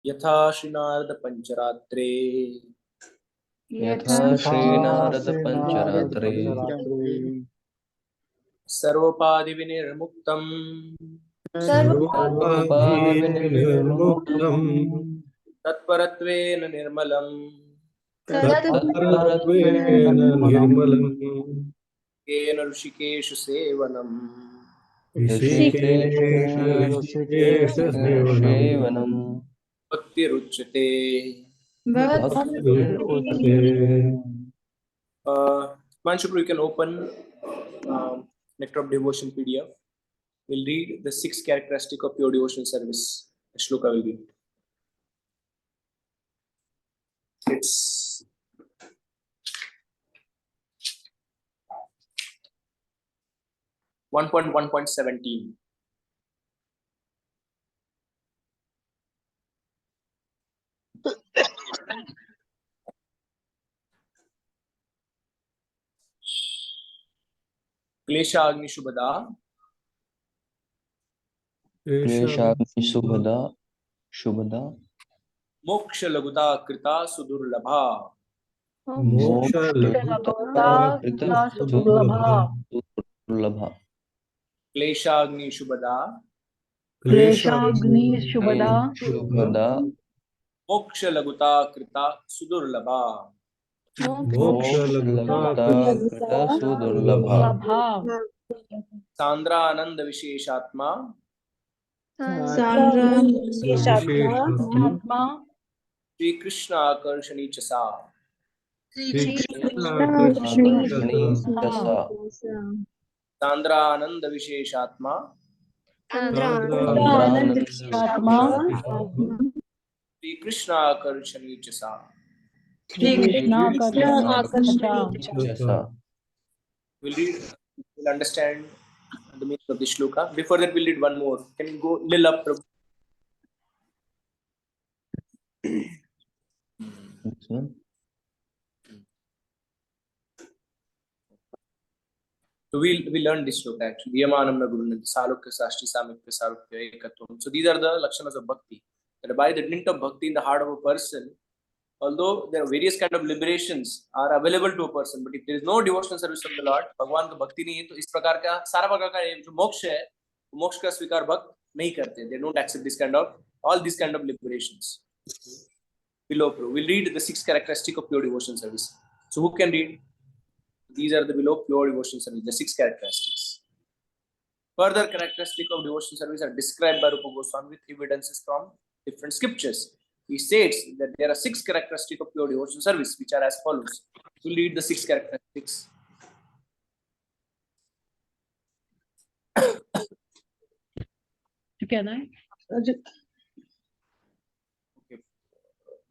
यथा श्रीनारद पंचरात्रे यथा श्रीनारद पंचरात्रे सर्वोपाधि विनिर्मुक्तम सर्वोपाधिविनिर्मुक्तम् तत्परत्वेन निर्मलम तत्परत्वेन निर्मलम् येन Rishikesh सेवनम Rishikesh सेवनम् भक्तिरुच्यते। भक्तिरुच्यते। Manshupur, you can open Nectar of Devotion PDF. We'll read the 6 characteristic of pure devotional service. Shloka will read. It's 1.1.17. क्लेशाग्नि Shubhada Shubhada मोक्ष लघुता कृता सुदुर्लभा दुर्लभा क्लेशाग्नि शुभदा शुभदा मोक्ष लघुता कृता सुदुर्लभा सुदुर्लभा सांद्रानंद विशेषात्मा श्री कृष्ण आकर्षणी च सा सांद्रानंद विशेषात्मा श्री कृष्ण आकर्षणी च सा। We'll read, we'll understand the meaning of the shloka. Before that, we'll read one more. Can you go Lil up, Prabhu? So we learned this shloka actually. Yamanam na guru salukya sashti samikya sarukya ekatvam. So these are the lakshanas of bhakti. That by the dint of bhakti in the heart of a person, although there are various kind of liberations are available to a person, but if there is no devotional service of the Lord, भगवान का भक्ति नहीं है, तो इस प्रकार का सारा प्रकार का जो मोक्ष है, मोक्ष का स्वीकार भक्त नहीं करते. They don't accept this kind of all these kind of liberations. Below, we'll read the 6 characteristics of pure devotional service. So who can read? These are the below pure devotional service, the 6 characteristics. Further characteristics of devotional service are described by Rupa Goswami with evidences from different scriptures. He states that there are 6 characteristics of pure devotional service, which are as follows. We'll read the 6 characteristics. Can I? Okay.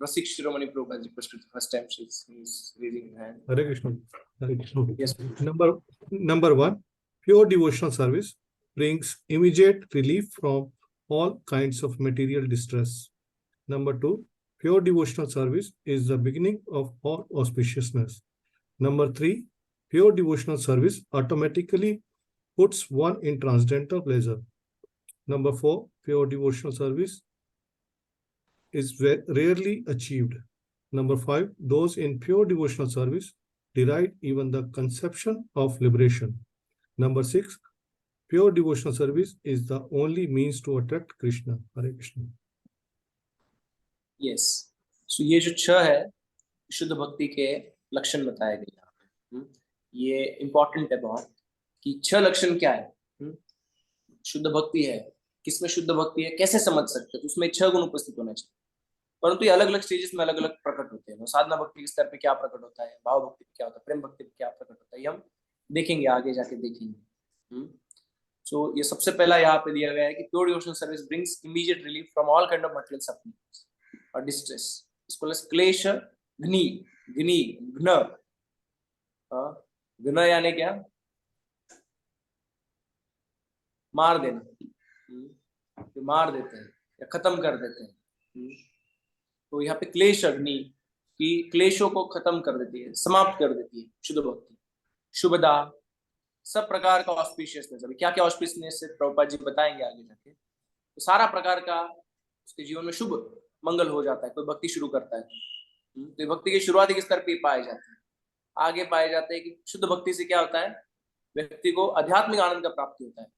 Rasik Shiromani Prabhu has requested the first time he's raising his hand. Hare Krishna. Hare Krishna. Yes. Number 1, pure devotional service brings immediate relief from all kinds of material distress. Number 2, pure devotional service is the beginning of all auspiciousness. Number 3, pure devotional service automatically puts one in transcendental pleasure. Number 4, pure devotional service is rarely achieved. Number 5, those in pure devotional service derive even the conception of liberation. Number 6, pure devotional service is the only means to attract Krishna. Hare Krishna. Yes. So ये जो 6 है शुद्ध भक्ति के लक्षण बताए गए यहाँ पे. ये इम्पोर्टेंट है बहुत कि 6 लक्षण क्या है. शुद्ध भक्ति है, किसमें शुद्ध भक्ति है, कैसे समझ सकते हैं, तो उसमें 6 गुण उपस्थित होना चाहिए. परंतु ये अलग अलग स्टेजेस में अलग अलग प्रकट होते हैं. साधना भक्ति के स्तर पे क्या प्रकट होता है, भाव भक्ति पे क्या होता है, प्रेम भक्ति पे क्या प्रकट होता है, ये हम देखेंगे, आगे जाके देखेंगे. सो ये सबसे पहला यहाँ पे दिया गया है कि pure devotional service brings immediate relief from all kind of material sufferings और डिस्ट्रेस. इसको क्लेश घ्नि घ्नि घ्न घ्न यानी क्या, मार देना, मार देते हैं या खत्म कर देते हैं. तो यहाँ पे क्लेश अग्नि की क्लेशों को खत्म कर देती है, समाप्त कर देती है शुद्ध भक्ति. शुभदा, सब प्रकार का ऑस्पिशियसनेस. अभी क्या क्या ऑस्पिशियसनेस है प्रभुपाद जी बताएंगे आगे जाके. तो सारा प्रकार का उसके जीवन में शुभ मंगल हो जाता है, कोई भक्ति शुरू करता है तो ये भक्ति की शुरुआती स्तर पे पाए जाते हैं। आगे पाए जाते हैं कि शुद्ध भक्ति से क्या होता है, व्यक्ति को आध्यात्मिक आनंद का प्राप्ति होता है,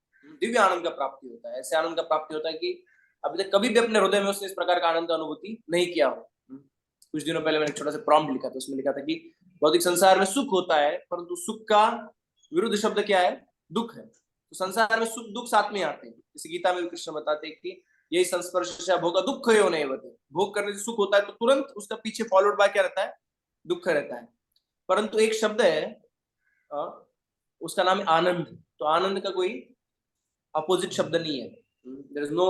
दिव्य आनंद का प्राप्ति होता है। ऐसे आनंद का प्राप्ति होता है कि अभी तक कभी भी अपने हृदय में उसने इस प्रकार का आनंद अनुभूति नहीं किया हो। कुछ दिनों पहले मैंने एक छोटा सा प्रॉम्प्ट लिखा था, उसमें लिखा था कि भौतिक संसार में सुख होता है, परंतु सुख का विरुद्ध शब्द क्या है, दुख है। तो संसार में सुख दुख साथ में आते हैं। जैसे गीता में कृष्ण बताते हैं कि यही संस्पर्श भोग दुख हो नहीं होते, भोग करने से सुख होता है तो तुरंत उसका पीछे फॉलोड बाय क्या रहता है, दुख रहता है। परंतु एक शब्द है उसका नाम है आनंद। तो आनंद का कोई अपोजिट शब्द नहीं है, there is no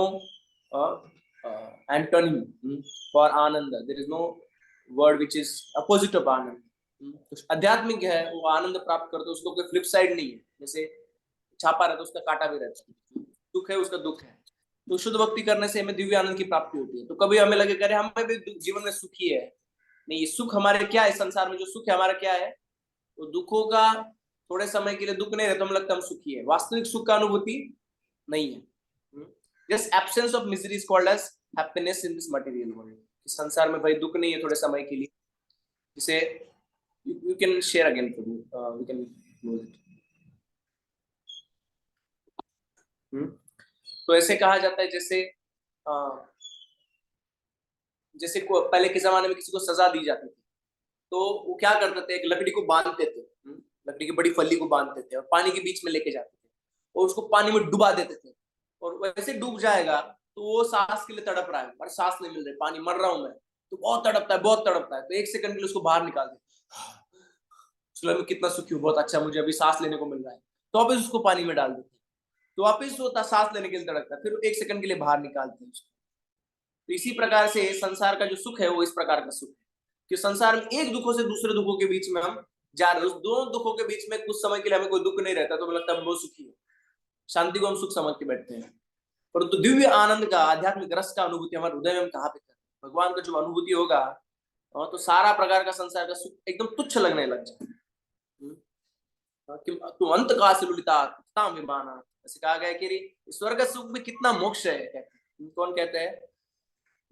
antonym for anand, there is no word which is opposite of anand. तो आध्यात्मिक है वो आनंद प्राप्त करते, उसको कोई फ्लिप साइड नहीं है। जैसे छापा रहता है उसका कांटा भी रहता है, दुख है उसका दुख है। तो शुद्ध भक्ति करने से हमें दिव्य आनंद की प्राप्ति होती है। तो कभी हमें लगे करे हमें भी जीवन में सुखी है, नहीं, ये सुख हमारे क्या है, संसार में जो सुख है हमारा क्या है, तो दुखों का थोड़े समय के लिए दुख नहीं रहता, हमें लगता है हम सुखी है, वास्तविक सुख का अनुभूति नहीं है। Just absence of misery is called as happiness in this material world. संसार में भाई दुख नहीं है थोड़े समय के लिए, जिसे you can share again for me, we can close it. तो ऐसे कहा जाता है जैसे जैसे पहले के जमाने में किसी को सजा दी जाती थी तो वो क्या करते थे, एक लकड़ी को बांधते थे, लकड़ी की बड़ी फली को बांधते थे और पानी के बीच में लेके जाते थे और उसको पानी में डुबा देते थे। और वैसे डूब जाएगा तो वो सांस के लिए तड़प रहा है, पर सांस नहीं मिल रही, पानी मर रहा हूं मैं, तो बहुत तड़पता है बहुत तड़पता है। तो एक सेकंड के लिए उसको बाहर निकाल दे, में कितना सुखी हूँ, बहुत अच्छा, मुझे अभी सांस लेने को मिल रहा है। तो वापिस उसको पानी में डाल देते हैं, तो वापिस वो सांस लेने के लिए तड़पता है, फिर एक सेकंड के लिए बाहर निकालते हैं उसको। तो इसी प्रकार से संसार का जो सुख है वो इस प्रकार का सुख है कि संसार में एक दुखों से दूसरे दुखों के बीच में हम जा रहे हैं। उस दोनों दुखों के बीच में कुछ समय के लिए हमें कोई दुख नहीं रहता, तो हमें लगता है हम बहुत सुखी है, शांति को हम सुख समझ के बैठते हैं। परंतु दिव्य आनंद का, आध्यात्मिक रस का अनुभूति हमारे हृदय में हम कहाँ पे करते हैं, भगवान का जो अनुभूति होगा तो सारा प्रकार का संसार का सुख एकदम तुच्छ लगने लग जाए। तो अंत का लुलिता विमाना, ऐसे कहा गया कि स्वर्ग सुख में कितना मोक्ष है, कहते कौन कहते हैं,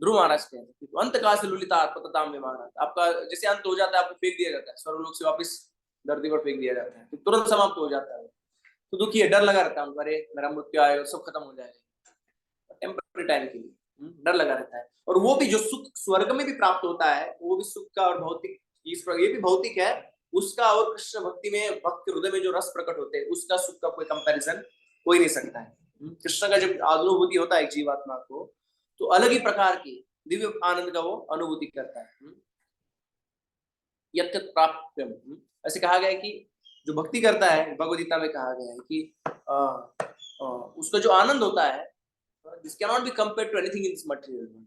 ध्रुव महाराज कहते हैं। तो अंत का लुलिता विमाना, आपका जैसे अंत हो जाता है आपको फेंक दिया जाता है, स्वर्गलोक से वापस धरती पर फेंक दिया जाता है, तो तुरंत समाप्त हो जाता है। तो दुखी है, डर लगा रहता है, अरे मेरा मृत्यु आएगा सब खत्म हो जाएगा, टेम्पररी टाइम के लिए डर लगा रहता है। और वो भी जो सुख स्वर्ग में भी प्राप्त होता है वो भी सुख का और भौतिक, ये भी भौतिक है, उसका और कृष्ण भक्ति में भक्त हृदय में जो रस प्रकट होते हैं उसका सुख का कोई कंपैरिजन हो ही नहीं सकता है। कृष्ण का जब अनुभूति होता है जीवात्मा को तो अलग ही प्रकार की दिव्य आनंद का वो अनुभूति करता है। यत् प्राप्त्यम, ऐसे कहा गया है कि जो भक्ति करता है, भगवद गीता में कहा गया है कि उसका जो आनंद होता है this cannot be compared to anything in this material world.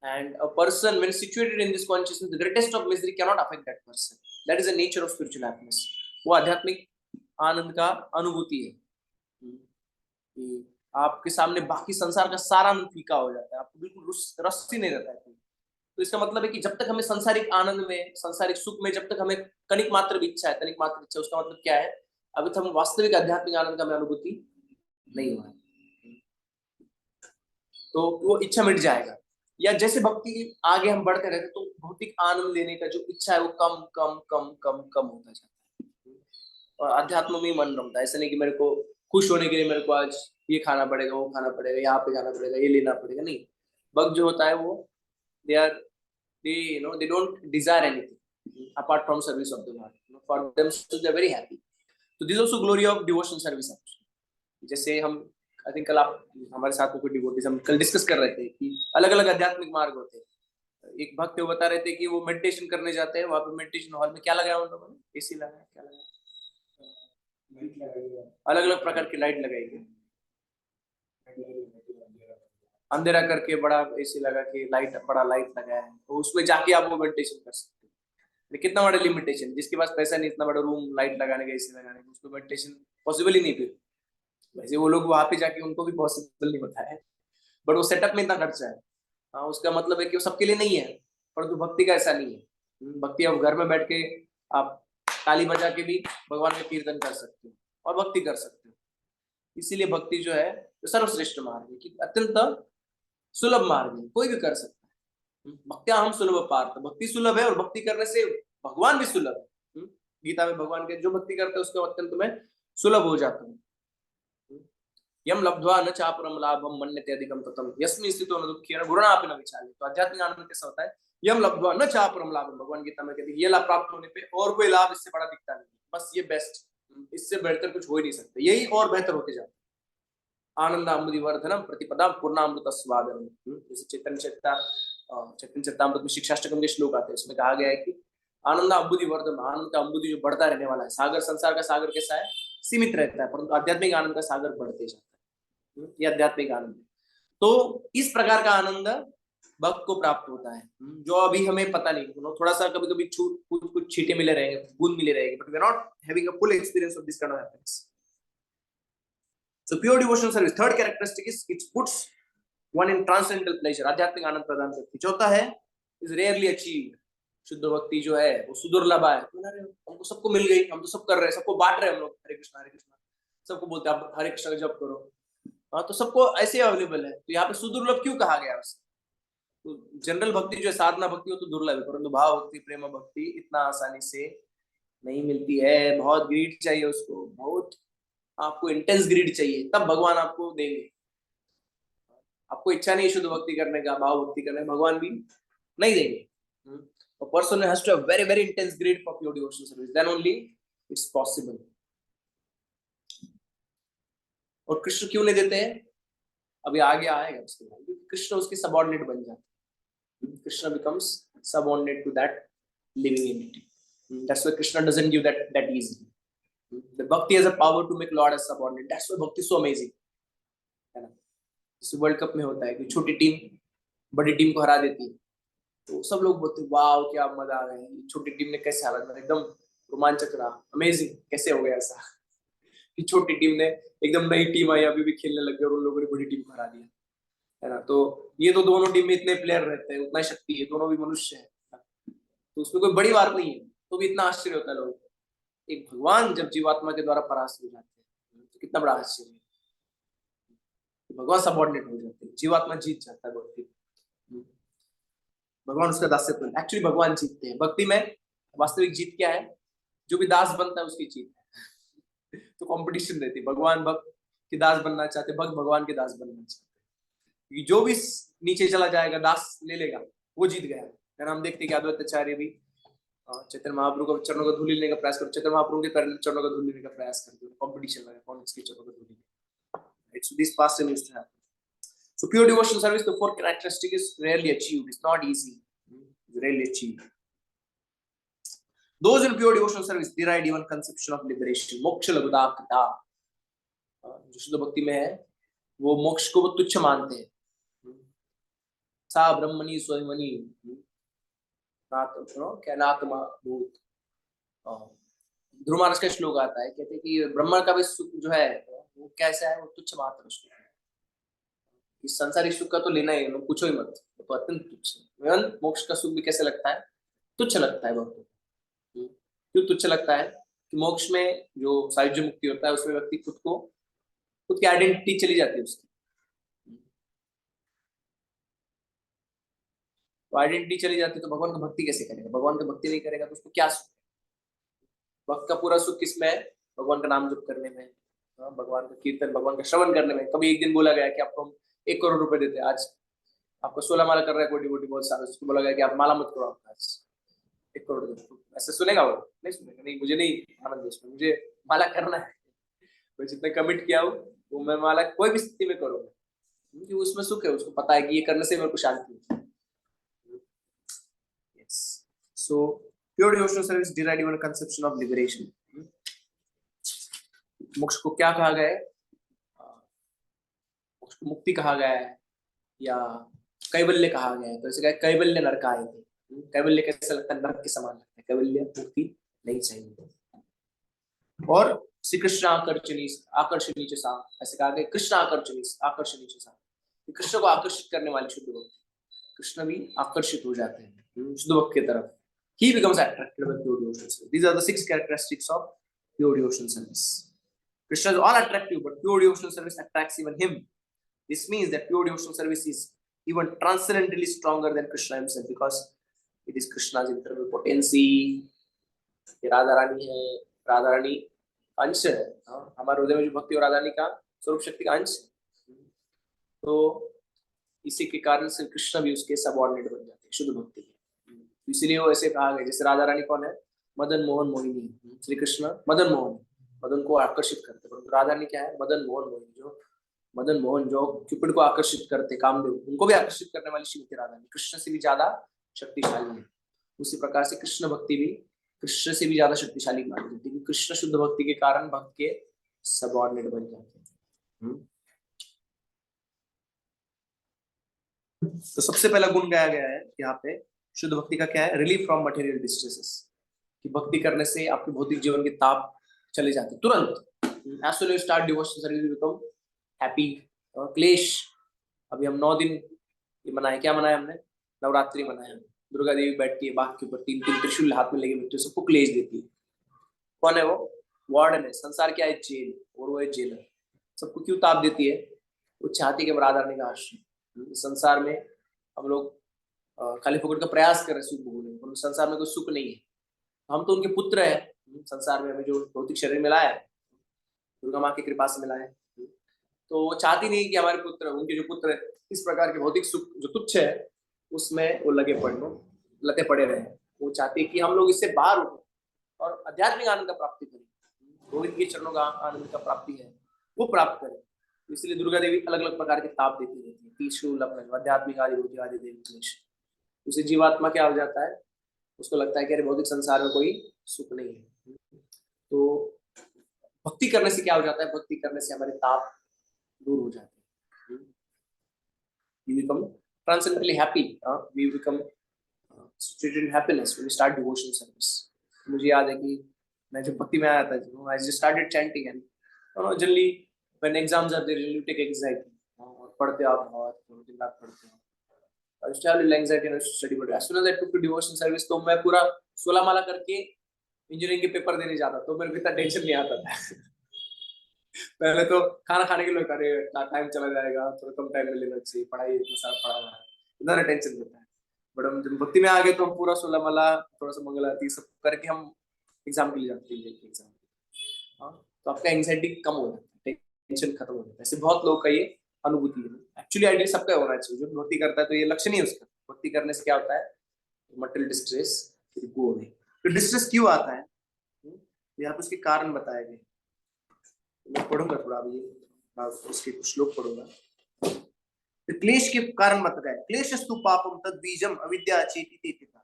And a person when situated in this consciousness, the greatest of misery cannot affect that person. That is the nature of spiritual happiness. वो आध्यात्मिक आनंद का अनुभूति है कि आपके सामने बाकी संसार का सारा आनंद फीका हो जाता है, आपको बिल्कुल रस ही नहीं रहता है। तो इसका मतलब है कि जब तक हमें संसारिक आनंद में, संसारिक सुख में जब तक हमें कनिक मात्र भी इच्छा है, तनिक मात्र इच्छा, उसका मतलब क्या है, अभी तक हम वास्तविक आध्यात्मिक आनंद का हमें अनुभूति नहीं हुआ है, तो वो इच्छा मिट जाएगा। या जैसे भक्ति आगे हम बढ़ते रहते तो भौतिक आनंद लेने का जो इच्छा है वो कम कम कम कम कम होता जाता है और अध्यात्म में मन रमता है। ऐसा नहीं कि मेरे को खुश होने के लिए मेरे को आज ये खाना पड़ेगा, वो खाना पड़ेगा, यहाँ पे जाना पड़ेगा, ये लेना पड़ेगा, नहीं। भक्त जो होता है वो they don't desire anything apart from service of the Lord. For themselves they are very happy. So this is also glory of devotion service. जैसे हम आई थिंक कल आप हमारे साथ में कोई डिवोटीज हम कल डिस्कस कर रहे थे कि अलग अलग आध्यात्मिक मार्ग होते हैं। एक भक्त वो बता रहे थे कि वो मेडिटेशन करने जाते हैं, वहां पे मेडिटेशन हॉल में क्या लगाया उन लोगों ने, एसी लगाया, क्या लगाया, अलग अलग प्रकार की लाइट लगाई गई, अंधेरा करके बड़ा एसी लगा के लाइट, बड़ा लाइट लगाया है, तो उसमें जाके आप वो मेडिटेशन कर सकते हैं। कितना बड़ा लिमिटेशन, जिसके पास पैसा नहीं इतना बड़ा रूम लाइट लगाने का, एसी लगाने का, उसको मेडिटेशन पॉसिबल ही नहीं। फिर वैसे वो लोग वहां पे जाके उनको भी पॉसिबल नहीं होता है, बट वो सेटअप में इतना खर्चा है। हाँ, उसका मतलब है कि वो सबके लिए नहीं है, परंतु भक्ति का ऐसा नहीं है। भक्ति आप घर में बैठ के आप ताली बजा के भी भगवान का कीर्तन कर सकते हो और भक्ति कर सकते हो। इसीलिए भक्ति जो है तो सर्वश्रेष्ठ मार्ग है कि अत्यंत सुलभ मार्ग है, कोई भी कर सकता है। भक्त्या हम सुलभ पार्थ, भक्ति सुलभ है और भक्ति करने से भगवान भी सुलभ है। गीता में भगवान के जो भक्ति करते हैं उसके अत्यंत में सुलभ हो जाता है। यम लब्ध्वा न चापरम लाभम मन्यते अधिकम ततम यस्मिन् स्थितो न दुःखेन गुरुणापि न विचाल्यते। तो आध्यात्मिक आनंद कैसा होता है? यम लब्ध्वा न चापरम लाभम, भगवान गीता में कहते हैं ये लाभ प्राप्त होने पे और कोई लाभ इससे बड़ा दिखता नहीं, बस ये बेस्ट, इससे बेहतर कुछ हो ही नहीं सकता, यही और बेहतर होते जाता है। आनंद अमृति वर्धनम प्रतिपदा पूर्णामृत स्वादनम। जैसे चैतन्य चरितामृत में शिक्षाष्टकम के श्लोक आते हैं, उसमें कहा गया है कि आनंद अम्बुधि वर्धन, आनंद का अम्बुधि जो बढ़ता रहने वाला है। सागर, संसार का सागर कैसा है? सीमित रहता है, परंतु आध्यात्मिक आनंद का सागर बढ़ते जाता है। ये आध्यात्मिक आनंद है। तो इस प्रकार का आनंद भक्त को प्राप्त होता है, जो अभी हमें पता नहीं, थोड़ा सा कभी कभी कुछ छींटे मिले रहेंगे, बूंद मिले रहेंगे, but we are not having a full experience of this kind of happiness. So pure devotional service, third characteristic is it puts one in transcendental pleasure, आध्यात्मिक आनंद प्रदान करती है। चौथा है is rarely achieved, शुद्ध भक्ति जो है वो सुदुर्लभ है। हमको सबको मिल गई, हम तो सब कर रहे हैं, सबको बांट रहे हैं हम लोग, हरे कृष्णा सबको बोलते हैं आप हरे कृष्णा का जप करो, हाँ तो सबको ऐसे अवेलेबल है। तो यहाँ पे सुदुर्लभ क्यों कहा गया उसे? तो जनरल भक्ति जो है, साधना भक्ति हो तो दुर्लभ है, परंतु भाव भक्ति, प्रेम भक्ति इतना आसानी से नहीं मिलती है। बहुत ग्रीड चाहिए उसको, बहुत आपको इंटेंस ग्रीड चाहिए, तब भगवान आपको देंगे। आपको इच्छा नहीं शुद्ध भक्ति करने का, भाव भक्ति करने का, भगवान भी नहीं देंगे। A person has to have very very intense greed for pure devotional service, then only it's possible. और कृष्ण क्यों नहीं देते हैं? अभी आगे आएगा उसके बाद, क्योंकि कृष्ण उसके सबऑर्डिनेट बन जाते हैं। Krishna becomes subordinate to that living entity. That's why Krishna doesn't give that easily. The bhakti has a power to make Lord as subordinate. That's why bhakti is so amazing. है ना? जैसे वर्ल्ड कप में होता है कि छोटी team बड़ी team को हरा देती है, तो सब लोग बोलते हैं वाह क्या मजा आ गया, छोटी टीम ने कैसे हारा, एकदम रोमांचक रहा, अमेजिंग, कैसे हो गया ऐसा कि छोटी टीम ने, एकदम नई टीम आई अभी भी खेलने लग गई और उन लोगों ने बड़ी टीम को हरा दिया, है ना। तो ये तो दोनों टीम में इतने प्लेयर रहते हैं, उतना शक्ति है, दोनों भी मनुष्य है, तो उसमें कोई बड़ी बात नहीं है, तो भी इतना आश्चर्य होता है लोगों को। एक भगवान जब जीवात्मा के द्वारा परास्त हो जाते हैं तो कितना बड़ा आश्चर्य है, भगवान सबऑर्डिनेट हो जाते हैं, जीवात्मा जीत जाता है भक्ति, भगवान उसका दास्य। एक्चुअली भगवान जीतते हैं भक्ति में। वास्तविक जीत क्या है? जो भी दास बनता है उसकी जीत है। तो कंपटीशन रहती है, भगवान भक्त के दास बनना चाहते, भक्त भगवान के दास बनना चाहते, क्योंकि जो भी नीचे चला जाएगा दास ले लेगा वो जीत गया है। हम देखते हैं कि अद्वैताचार्य भी चैतन्य महाप्रभु के चरणों का धूल लेने का प्रयास कर, चैतन्य महाप्रभु के चरणों का धूल लेने का प्रयास करते, कंपटीशन लगा कौन किसके चरणों का धूल लेगा। So this past and used to happen. So pure devotional service, the fourth characteristic is rarely achieved. It's not easy. It's rarely achieved. Those in pure devotional service derive even conception of liberation. मोक्ष लघुता कृता, जो शुद्ध भक्ति में है वो मोक्ष को वो तुच्छ मानते हैं। सा ब्रह्मणि स्वयंमणि क्या नात्मा भूत। ध्रुव महाराज का श्लोक आता है, कहते हैं कि ब्रह्म का भी सुख जो है वो कैसा है, वो तुच्छ मात्र सुख है। इस संसारिक सुख का तो लेना ही है, पूछो ही मत, तो अत्यंत तुच्छ है। मोक्ष का सुख भी कैसे लगता है? तुच्छ लगता है बहुत। क्यों तुच्छ लगता है? कि मोक्ष में जो सायुज्य मुक्ति होता है उसमें व्यक्ति खुद की आइडेंटिटी चली जाती है उसकी। तो आइडेंटिटी चली जाती है तो भगवान का भक्ति कैसे करेगा? भगवान का भक्ति नहीं करेगा तो उसको क्या सुख? भक्त का पूरा सुख किसमें है? भगवान का नाम जप करने में, भगवान का कीर्तन, भगवान का श्रवण करने में। कभी एक दिन बोला गया कि आपको हम 1 करोड़ रुपए देते हैं, आज आपको 16 माला कर रहा है कोई डिवोटी बहुत सारा, उसको बोला गया कि आप माला मत करो, आपका आज 1 करोड़ देते। ऐसे सुनेगा वो? नहीं सुनेगा। नहीं, मुझे नहीं आनंद है इसमें, मुझे माला करना है, मैं जितना कमिट किया हूँ वो मैं माला कोई भी स्थिति में करूंगा, क्योंकि उसमें सुख है, उसको पता है कि ये करने से मेरे को शांति है। So pure devotional service derive even a conception of liberation. मोक्ष को क्या कहा गया है? मोक्ष को मुक्ति कहा गया है या कैवल्य कहा गया है। तो ऐसे कहा कैवल्य नरकाय थे। कैवल्य कैसा लगता है? नरक के समान लगता है, कैवल्य मुक्ति नहीं चाहिए। और श्री कृष्ण आकर्षणी च सा, ऐसे कहा गया कृष्ण आकर्षणी च सा, कृष्ण को आकर्षित करने वाले शुद्ध भक्त, कृष्ण भी आकर्षित हो जाते हैं शुद्ध भक्त की तरफ। He becomes attracted by pure devotional service. These are the 6 characteristics of pure devotional service. Krishna is all attractive, but pure devotional service attracts even him. This means that pure devotional service is even transcendently stronger than Krishna himself, because it is Krishna's internal potency. ये राधा रानी है, राधा रानी अंश है, हमारे हृदय में जो भक्ति और राधा रानी का स्वरूप शक्ति का अंश है। तो इसी के कारण से कृष्ण भी उसके सबऑर्डिनेट बन जाते हैं शुद्ध भक्ति के। इसीलिए वो ऐसे कहा गया, जैसे राधा रानी कौन है, मदन मोहन मोहिनी। श्री कृष्ण मदन मोहन, मदन को आकर्षित करते, परंतु राधा रानी क्या है, मदन मोहन मोहिनी। जो मदन मोहन जो क्यूपिड को आकर्षित करते, कामदेव, उनको भी आकर्षित करने वाली श्रीमती राधा रानी कृष्ण से भी ज्यादा शक्तिशाली है। उसी प्रकार से कृष्ण भक्ति भी कृष्ण से भी ज्यादा शक्तिशाली मानी जाती है, क्योंकि कृष्ण शुद्ध भक्ति के कारण भक्त के सबऑर्डिनेट बन जाते हैं। तो सबसे पहला गुण गाया गया है यहाँ पे शुद्ध भक्ति का, क्या है, रिलीफ फ्रॉम मटेरियल डिस्ट्रेसेस, कि भक्ति करने से आपके भौतिक जीवन के ताप चले जाते तुरंत। As soon you start devotion service you become happy. क्लेश, अभी हम 9 दिन ये मनाए, क्या मनाया हमने, नवरात्रि मनाया। दुर्गा देवी बैठती है बाघ के ऊपर, 3 त्रिशूल हाथ में लेके बैठती है, सबको क्लेश देती है। कौन है वो, वार्डन है। संसार क्या है, जेल, और वो है जेलर। सबको क्यों ताप देती है, वो चाहती है कि राधा रानी का आश्रय। संसार में हम लोग खाली फोकट का प्रयास कर रहे हैं सुख भोगने, पर संसार में कोई सुख नहीं है। हम तो उनके पुत्र हैं, संसार में हमें जो भौतिक शरीर मिला है दुर्गा माँ की कृपा से मिला है। तो वो चाहती नहीं कि हमारे पुत्र, उनके जो पुत्र इस प्रकार के भौतिक सुख जो तुच्छ है उसमें वो लगे पड़े रहे। वो चाहती है कि हम लोग इससे बाहर उठे और आध्यात्मिक आनंद का प्राप्ति करें, गोविंद के चरणों का आनंद का प्राप्ति है वो प्राप्त करें। इसलिए दुर्गा देवी अलग अलग प्रकार के ताप देती रहती है, त्रिशूल अपने आध्यात्मिक आदि भौतिक आदि देवी क्लेश। उसे जीवात्मा क्या हो जाता है, उसको लगता है कि अरे भौतिक संसार में कोई सुख नहीं है। तो भक्ति करने से क्या हो जाता है, भक्ति करने से हमारे ताप दूर हो जाते हैं। We become transcendently happy. We become situated in happiness when we start devotional service. मुझे याद है कि मैं जब भक्ति में आया था, I just started chanting and generally when exams are there, you take anxiety. पढ़ते आप बहुत दिन रात पढ़ते हो। I used to have little anxiety and I used to study, but as soon as I took to devotional service, तो मैं पूरा 16 माला करके इंजीनियरिंग के पेपर देने जाता, तो मेरे को इतना टेंशन नहीं आता था। पहले तो खाना खाने के लिए करे टाइम चला जाएगा, थोड़ा कम टाइम में लेना चाहिए, पढ़ाई इतना सारा पढ़ा है, इतना टेंशन रहता है। बट हम जब भक्ति में आ गए तो हम पूरा 16 माला, थोड़ा सा मंगल आरती सब करके हम एग्जाम के लिए जाते हैं एग्जाम। तो आपका एंग्जाइटी कम हो जाता है, टेंशन खत्म हो जाता है। ऐसे बहुत लोग का ये अनुभूति है। एक्चुअली आइडियल सबका होना चाहिए, जो भक्ति करता है तो ये लक्ष्य नहीं है उसका। भक्ति करने से क्या होता है, मटेरियल डिस्ट्रेस वो नहीं। तो डिस्ट्रेस क्यों आता है, यहाँ पे उसके कारण बताए गए। मैं पढ़ूंगा थोड़ा, अभी उसके कुछ श्लोक पढ़ूंगा। तो क्लेश के कारण बताया, क्लेशस्तु पापम तद बीजम अविद्या चेति तेतिता।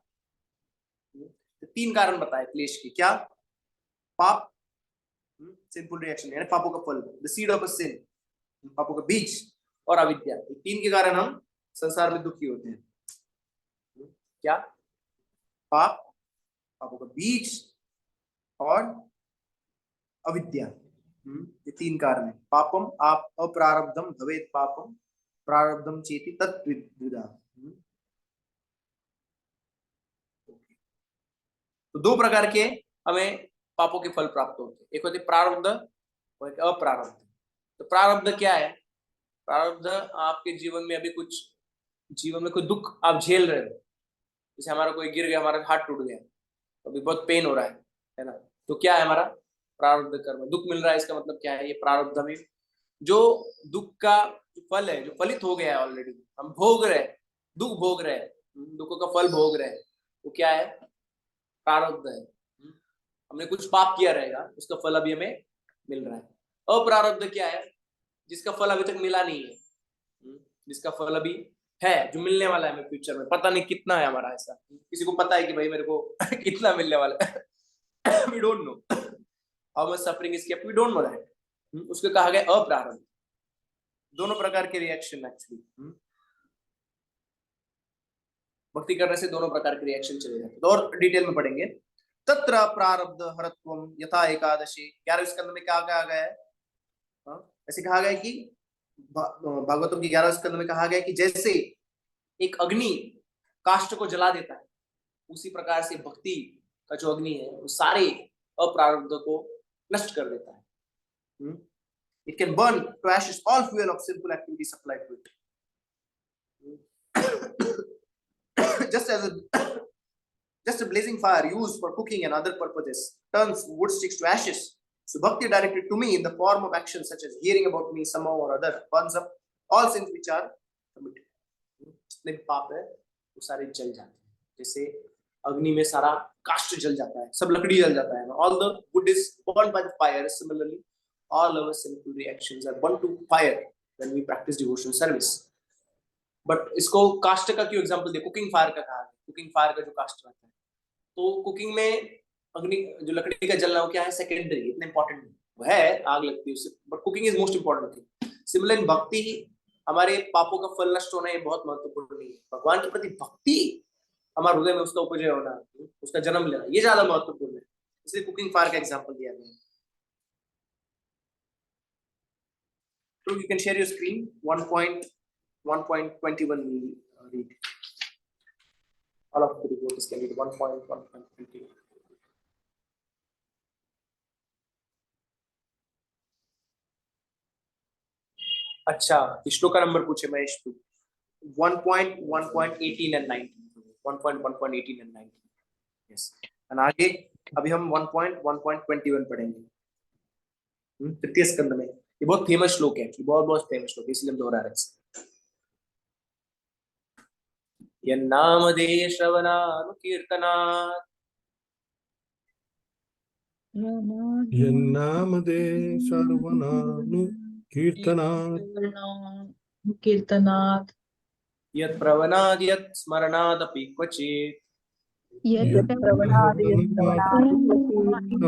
तो 3 कारण बताए क्लेश के, क्या, पाप, सिंपल रिएक्शन यानी पापों का फल, द सीड ऑफ अ सिन, पापों का बीज, और अविद्या। 3 के कारण हम संसार में दुखी होते हैं। क्या, पाप, पापों का बीज और अविद्या। ये 3 कारण है। पापम आप अप्रारब्धम भवेत पापम प्रारब्धम चेति तत्विदा। तो 2 प्रकार के हमें पापों के फल प्राप्त होते हैं, एक होते प्रारब्ध और एक अप्रारब्ध। तो प्रारब्ध क्या है, प्रारब्ध आपके जीवन में अभी कुछ, जीवन में कोई दुख आप झेल रहे हो, जैसे हमारा कोई गिर गया, हमारा हाथ टूट गया, तो अभी बहुत पेन हो रहा है ना, तो क्या है हमारा प्रारब्ध कर्म, दुख मिल रहा है। इसका मतलब क्या है, ये प्रारब्ध में जो दुख का जो फल है, जो फलित हो गया है ऑलरेडी, हम भोग रहे हैं, दुख भोग रहे हैं, दुखों का फल भोग रहे हैं, वो क्या है, प्रारब्ध है। हमने कुछ पाप किया रहेगा, उसका फल अभी हमें मिल रहा है। अप्रारब्ध क्या है, जिसका फल अभी तक मिला नहीं है, जिसका फल अभी है, जो मिलने वाला है हमें फ्यूचर में, पता नहीं कितना है हमारा। ऐसा किसी को पता है कि भाई मेरे को कितना मिलने वाला है? We don't know how much suffering is kept, we don't know that. उसको कहा गया अप्रारब्ध। दोनों प्रकार के रिएक्शन एक्चुअली भक्ति करने से दोनों प्रकार के रिएक्शन चले जाते हैं। और डिटेल में पढ़ेंगे। तत्र प्रारब्ध हरत्वम यथा एकादशी, 11वें स्कंद में क्या कहा गया है, ऐसे कहा गया कि भागवतम की 11वें स्कंद में कहा गया कि जैसे एक अग्नि काष्ठ को जला देता है, उसी प्रकार से भक्ति का जो अग्नि है वो सारे अप्रारब्ध को नष्ट कर देता है। It can burn to ashes all fuel of sinful activity supplied to it. just as a blazing fire used for cooking and other purposes turns wood sticks to ashes, so bhakti directed to me in the form of actions such as hearing about me somehow or other burns up all sins which are committed. जितने भी पाप है वो सारे जल जाते हैं, जैसे अग्नि में सारा काष्ठ जल जाता है, सब लकड़ी जल जाता है. All the wood is burned by the fire. Similarly, all our sinful reactions are burned to fire when we practice devotional service. But इसको काष्ठ का क्यों एग्जांपल दिया, कुकिंग फायर का कहा, कुकिंग फायर का जो काष्ठ रहता है, तो कुकिंग में अग्नि जो लकड़ी का जलना वो क्या है, सेकेंडरी, इतना इंपॉर्टेंट नहीं, वो है आग लगती है उससे, but cooking is most important thing. Similar in भक्ति, हमारे पापों का फल नष्ट होना ये बहुत महत्वपूर्ण नहीं है, भगवान के प्रति भक्ति हमारे हृदय में उसका उपजय होना, उसका जन्म लेना, ये ज्यादा महत्वपूर्ण है. इसलिए कुकिंग फायर का एग्जांपल दिया गया है. So you can share your screen. 1.1.21 we read. All of the reports can read 1.1.21. अच्छा, श्लोक का नंबर पूछे महेश. 1.1.18 and 19. 1.1.18 and 19. Yes. और आगे अभी हम 1.1.21 पढ़ेंगे. तृतीय स्कंद में. ये बहुत फेमस श्लोक है, बहुत बहुत फेमस श्लोक है, इसलिए हम दोहरा रहे हैं. यन्नामदे श्रवणानुकीर्तनात् यन्नामदे सर्वनानुकीर्तनात् यत् प्रवणाद् यत् स्मरणादपि क्वचित्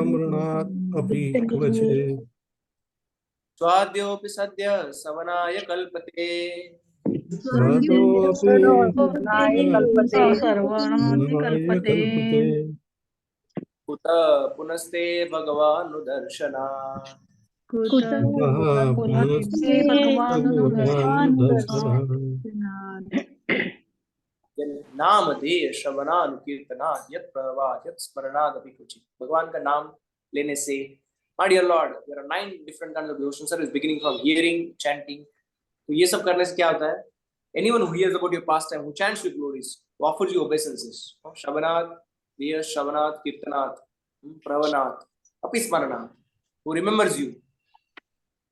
स्मरणात् अपि क्वचित् स्वाद्योऽपि सद्य सवनाय कल्पते कुत पुनस्ते भगवानुदर्शनात् नामधेय श्रवणानुकीर्तनात् यत् प्रवाद यत् स्मरणादपि क्वचित्. भगवान का नाम लेने से, my dear Lord, there are 9 different kinds of devotional service beginning from hearing, chanting. तो ये सब करने से क्या होता है? Anyone who hears about your pastime, who chants your glories, who offers you obeisances, श्रवणात्, देय श्रवणात्, कीर्तनात्, प्रवणात्, अपि स्मरणात्, who remembers you,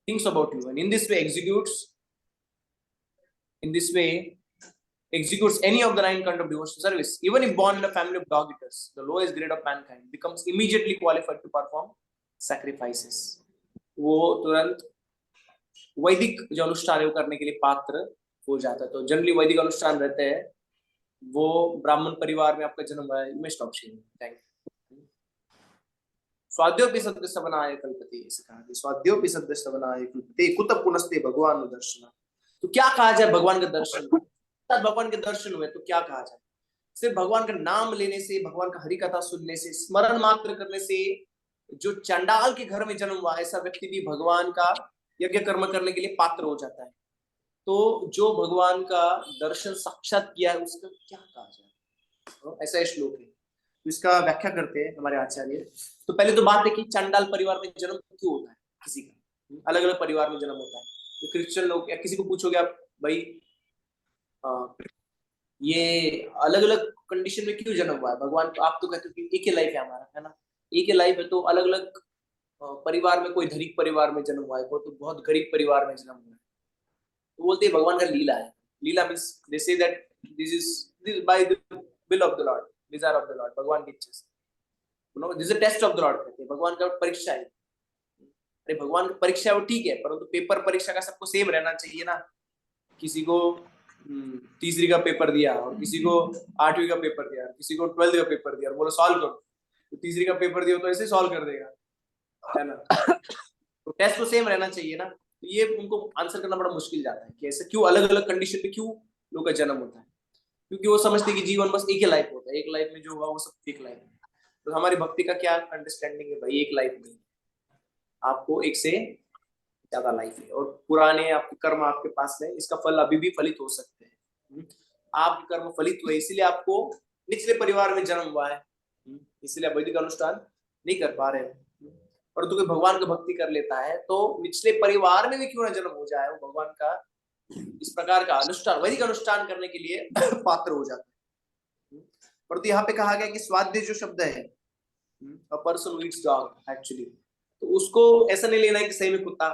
thinks about you, and in this way executes any of the 9 kinds of devotional service, even if born in a family of dog eaters, the lowest grade of mankind, becomes immediately qualified to perform sacrifices. वो तुरंत वैदिक जो अनुष्ठान है वो करने के लिए पात्र हो जाता है. तो जनरली वैदिक अनुष्ठान रहते हैं, वो ब्राह्मण परिवार में आपका जन्म हुआ है, मैं स्टॉप शेयरिंग. Thank you. स्वाद्योपि सद्य सवनाय कल्पते, ऐसे कहा कि स्वाद्योपि सद्य सवनाय कल्पते कुत पुनस्ते भगवान दर्शन. तो क्या कहा जाए भगवान का दर्शन, भगवान के दर्शन हुए तो क्या कहा जाए? सिर्फ भगवान का नाम लेने से, भगवान का हरि कथा सुनने से, स्मरण मात्र करने से, जो चंडाल के घर में जन्म हुआ ऐसा व्यक्ति भी भगवान का यज्ञ कर्म करने के लिए पात्र हो जाता है. तो जो भगवान का दर्शन साक्षात किया है उसका क्या कहा जाए? ऐसा श्लोक है. तो इसका व्याख्या करते हैं हमारे आचार्य. तो पहले तो बात है कि चंडाल परिवार में जन्म क्यों होता है, किसी का अलग अलग परिवार में जन्म होता है. तो क्रिश्चियन लोग या किसी को पूछोगे आप, भाई ये अलग अलग कंडीशन में क्यों जन्म हुआ है भगवान, आप तो कहते हो कि एक ही लाइफ है हमारा, है ना, एक ही लाइफ है. तो अलग अलग परिवार में, कोई धनिक परिवार में जन्म हुआ है, कोई तो बहुत गरीब परिवार में जन्म हुआ है. तो बोलते हैं भगवान का लीला है. लीला means they say that this is by the will of the lord, desire of the lord, भगवान की इच्छा से. This is a test of the lord, कहते हैं भगवान का परीक्षा है. अरे भगवान की परीक्षा है वो ठीक है, परंतु पेपर परीक्षा का सबको सेम रहना चाहिए ना. किसी को तीसरी का पेपर दिया और किसी को 8वीं का पेपर दिया, किसी को 12th का पेपर दिया और बोला सॉल्व करो, तो तीसरी का पेपर दिया तो ऐसे सॉल्व कर देगा, है ना. तो टेस्ट तो सेम रहना चाहिए ना. तो ये उनको आंसर करना बड़ा मुश्किल जाता है कि ऐसे क्यों अलग अलग कंडीशन में क्यों लोग का जन्म होता है. क्योंकि वो समझते कि जीवन बस एक ही लाइफ होता है, एक लाइफ में जो हुआ वो सब एक लाइफ है. तो हमारी भक्ति का क्या अंडरस्टैंडिंग है, भाई एक लाइफ नहीं, आपको एक से ज्यादा लाइफ है. और पुराने आपके कर्म आपके पास है, इसका फल अभी भी फलित हो सकते हैं. आपके कर्म फलित हुए इसलिए आपको निचले परिवार में जन्म हुआ है, इसलिए आप वैदिक अनुष्ठान नहीं कर पा रहे हो. परंतु कोई भगवान का भक्ति कर लेता है तो निचले परिवार में भी क्यों ना जन्म हो जाए, वो भगवान का इस प्रकार का अनुष्ठान, वैदिक अनुष्ठान करने के लिए पात्र हो जाता है। परंतु यहाँ पे कहा गया कि स्वाध्याय जो शब्द है, a person who Yeats dog actually, तो उसको ऐसा नहीं लेना है कि सही में कुत्ता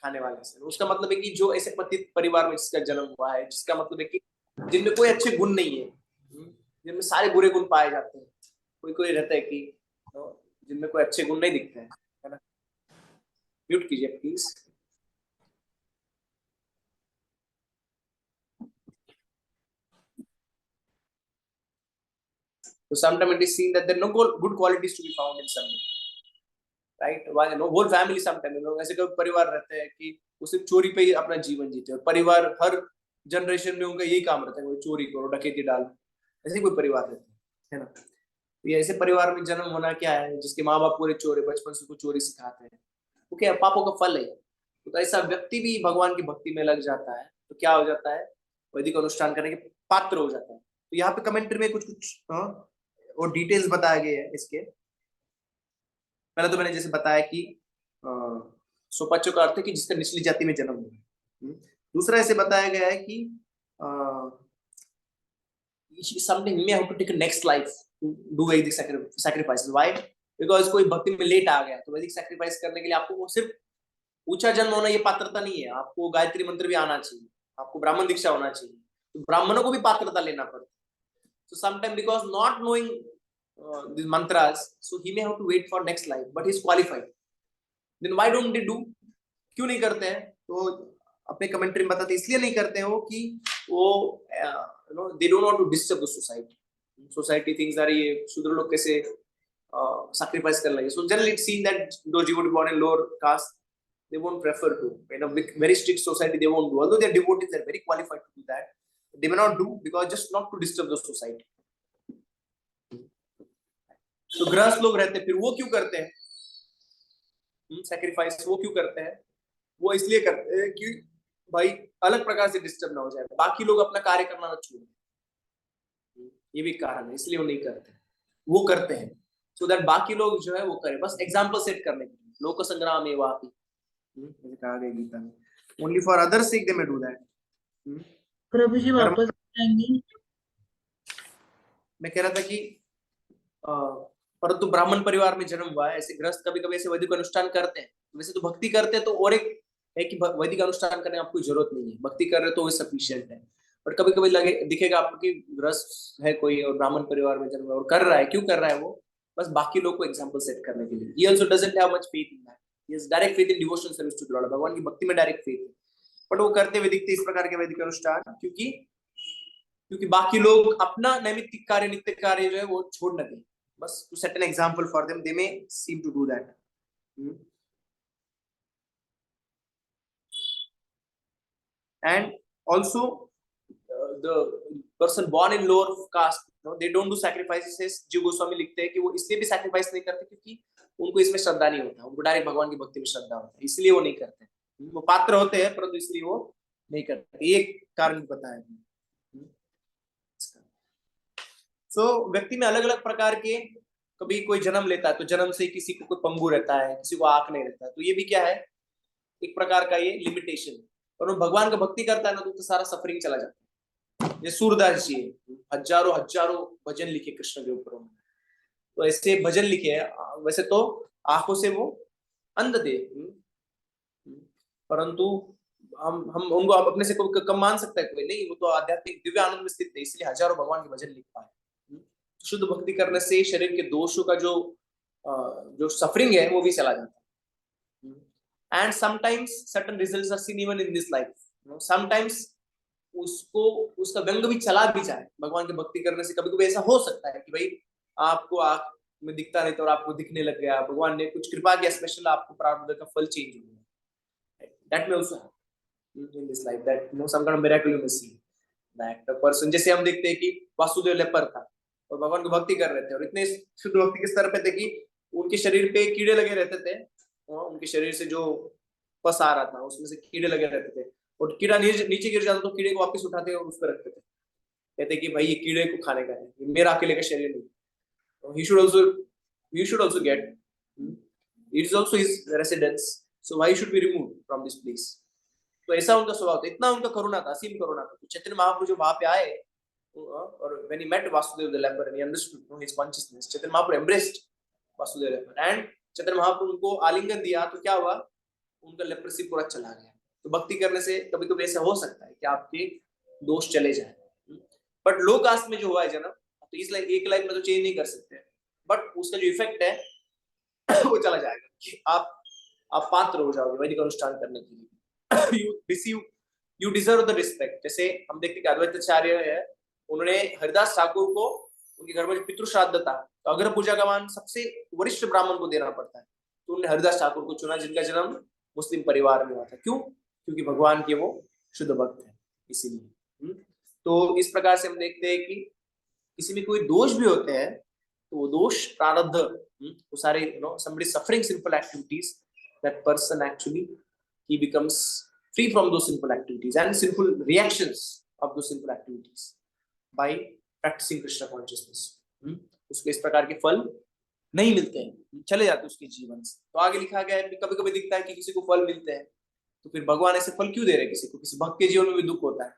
खाने वाले से। उसका मतलब है कि जो ऐसे पतित परिवार में जिसका जन्म हुआ है, जिसका मतलब है कि जिनमें कोई अच्छे गुण नहीं है, जिनमें सारे बुरे गुण पाए जाते हैं। कोई कोई रहता है कि जिनमें कोई अच्छे गुण नहीं दिखते हैं, है ना। म्यूट कीजिए please. So sometimes it is seen that there are no good qualities to be found in somebody, right? Why no whole family sometimes, ऐसे कोई परिवार रहते हैं कि वो सिर्फ चोरी पे ही अपना जीवन जीते हैं। परिवार हर जनरेशन में उनका यही काम रहता है, वो चोरी करो, डकैती डालो, ऐसे कोई परिवार रहते हैं, है ना। तो ये ऐसे परिवार में जन्म होना क्या है, जिसके माँ बाप पूरे चोर है, बचपन से उसको चोरी सिखाते हैं, वो क्या पापों का फल है। तो ऐसा व्यक्ति भी भगवान की भक्ति में लग जाता है तो क्या हो जाता है, वैदिक अनुष्ठान करने के पात्र हो जाता है। तो यहाँ पे कमेंट्री में कुछ कुछ और डिटेल्स बताए गए हैं इसके। पहले तो मैंने जैसे बताया कि सोपाच्यो का अर्थ है कि जिसका निचली जाति में जन्म हुआ। दूसरा ऐसे बताया गया है कि something may have to take a next life to do Vedic sacrifices. Why? Because कोई भक्ति में लेट आ गया तो वैदिक सैक्रिफाइस करने के लिए आपको वो सिर्फ ऊंचा जन्म होना ये पात्रता नहीं है, आपको गायत्री मंत्र भी आना चाहिए, आपको ब्राह्मण दीक्षा होना चाहिए, तो ब्राह्मणों को भी पात्रता लेना पड़ता है। So sometimes because not knowing these mantras, so he may have to wait for next life, but he is qualified. Then why don't they do? क्यों नहीं करते हैं? तो अपने कमेंट्री में बताते इसलिए नहीं करते हैं वो कि वो they don't want to disturb the society. Society thinks that ये शूद्र लोग कैसे sacrifice कर लेंगे. So generally it's seen that those devotees born in lower caste, they won't prefer to. In a very strict society, they won't do. Although they are devotees, they are very qualified to do that. They may not do because just not to disturb the society. तो गृहस्थ लोग रहते हैं, फिर वो क्यों करते हैं सैक्रिफाइस? वो क्यों करते हैं? वो इसलिए करते हैं कि भाई अलग प्रकार से डिस्टर्ब ना हो जाए, बाकी लोग अपना कार्य करना ना छोड़ें, ये भी कारण है, इसलिए वो नहीं करते। वो करते हैं सो दैट बाकी लोग जो है वो करें, बस एग्जाम्पल सेट करने के लिए। लोक संग्राम एवं आपी, कहा गया गीता में, only for others sake they may do that. प्रभु जी वापस आएंगे। मैं कह रहा था कि परंतु ब्राह्मण परिवार में जन्म हुआ है, ऐसे गृहस्थ कभी कभी ऐसे वैदिक अनुष्ठान करते हैं। वैसे तो भक्ति करते हैं तो और एक है कि वैदिक अनुष्ठान करने आपको जरूरत नहीं है, भक्ति कर रहे तो वो सफिशिएंट है। और कभी कभी लगे दिखेगा आपको कि गृहस्थ है कोई और ब्राह्मण परिवार में जन्म हुआ और कर रहा है, क्यों कर रहा है वो? बस बाकी लोग को एग्जांपल सेट करने के लिए। He also doesn't have much faith in that. He has direct faith in devotional service to the Lord. भगवान की भक्ति में डायरेक्ट फेथ है, बट वो करते हुए दिखते इस प्रकार के वैदिक अनुष्ठान क्योंकि बाकी लोग अपना नैमित्तिक कार्य, नित्य कार्य जो है वो छोड़ न दें, बस to set an example for them, they may seem to do that. And also the person born in lower caste, they don't do sacrifices. जीव गोस्वामी लिखते हैं कि वो इसलिए भी sacrifice नहीं करते क्योंकि उनको इसमें श्रद्धा नहीं होता, उनको डायरेक्ट भगवान की भक्ति में श्रद्धा होता है, इसलिए वो नहीं करते। वो पात्र होते हैं परंतु इसलिए वो नहीं करते, ये कारण बताया। तो व्यक्ति में अलग अलग प्रकार के, कभी कोई जन्म लेता है तो जन्म से किसी को कोई पंगु रहता है, किसी को आंख नहीं रहता है, तो ये भी क्या है, एक प्रकार का ये लिमिटेशन। और वो भगवान का भक्ति करता है ना तो सारा सफरिंग चला जाता है। ये सूरदास जी हजारों हजारों भजन लिखे कृष्ण के ऊपर, तो ऐसे भजन लिखे हैं। वैसे तो आंखों से वो अंध थे, परंतु हम उनको अपने से कम मान सकता है कोई नहीं, वो तो आध्यात्मिक दिव्य आनंद में स्थित थे, इसलिए हजारों भगवान के भजन लिख पाए। शुद्ध भक्ति करने से शरीर के दोषों का जो सफरिंग है वो भी चला जाता है। And sometimes certain results are seen even in this life. Sometimes उसको उसका व्यंग भी चला भी जाए भगवान की भक्ति करने से। कभी कभी ऐसा हो सकता है कि भाई आपको आंख में दिखता नहीं था और आपको दिखने लग गया, भगवान ने कुछ कृपा किया स्पेशल, आपको प्रारब्ध का फल चेंज हो गया। दैट में also in this life that some kind of miracle you may see that a person, जैसे हम देखते हैं कि वासुदेव लेपर था और भगवान की भक्ति कर रहे थे और इतने शुद्ध भक्ति के स्तर पे थे कि उनके शरीर पे कीड़े लगे रहते थे, उनके शरीर से जो पस आ रहा था उसमें से कीड़े लगे रहते थे, और कीड़ा नीचे गिर जाता तो कीड़े को वापस उठाते और उस पर रखते थे, कहते कि भाई ये कीड़े को खाने का है, मेरा अकेले का शरीर नहीं। he should also get, it is also his residence, so why should be removed from this place? तो ऐसा उनका स्वभाव था, इतना उनका करुणा था, असीम करुणा था। तो चैतन्य महाप्रभु जो वहां पे आए, और when he met Vasudev the leper and he understood, his consciousness, Chaitanya Mahaprabhu embraced Vasudev the leper and Chaitanya Mahaprabhu उनको आलिंगन दिया, तो क्या हुआ, उनका लेप्रेसी पूरा चला गया। तो भक्ति करने से कभी कभी ऐसा हो सकता है कि आपके दोष चले जाए, बट लो कास्ट में जो हुआ है जन्म, तो इस एक लाइफ में तो चेंज नहीं कर सकते, बट उसका जो इफेक्ट है वो चला जाएगा कि आप पात्र हो जाओगे वैदिक अनुष्ठान करने के लिए। You deserve the respect. जैसे हम देखते कि अद्वैताचार्य है, उन्होंने हरिदास ठाकुर को, उनके घर में पितृ श्राद्ध था, तो अग्र पूजा का मान सबसे वरिष्ठ ब्राह्मण को देना पड़ता है, तो उन्होंने हरिदास ठाकुर को चुना, जिनका जन्म मुस्लिम परिवार में हुआ था। क्यों? क्योंकि भगवान के वो शुद्ध भक्त है, इसीलिए। तो इस प्रकार से हम देखते हैं कि किसी में कोई दोष भी होते हैं, तो वो दोष प्रारब्ध, वो सारे somebody suffering sinful activities, that person actually he becomes free from those sinful activities and sinful reactions of those sinful activities by practicing Krishna consciousness। उसको इस प्रकार के फल नहीं मिलते हैं, चले जाते हैं उसके जीवन से। तो आगे लिखा गया है, कभी कभी दिखता है कि किसी को फल मिलते हैं, तो फिर भगवान ऐसे फल क्यों दे रहे हैं किसी को? किसी भक्त के जीवन में भी दुख होता है,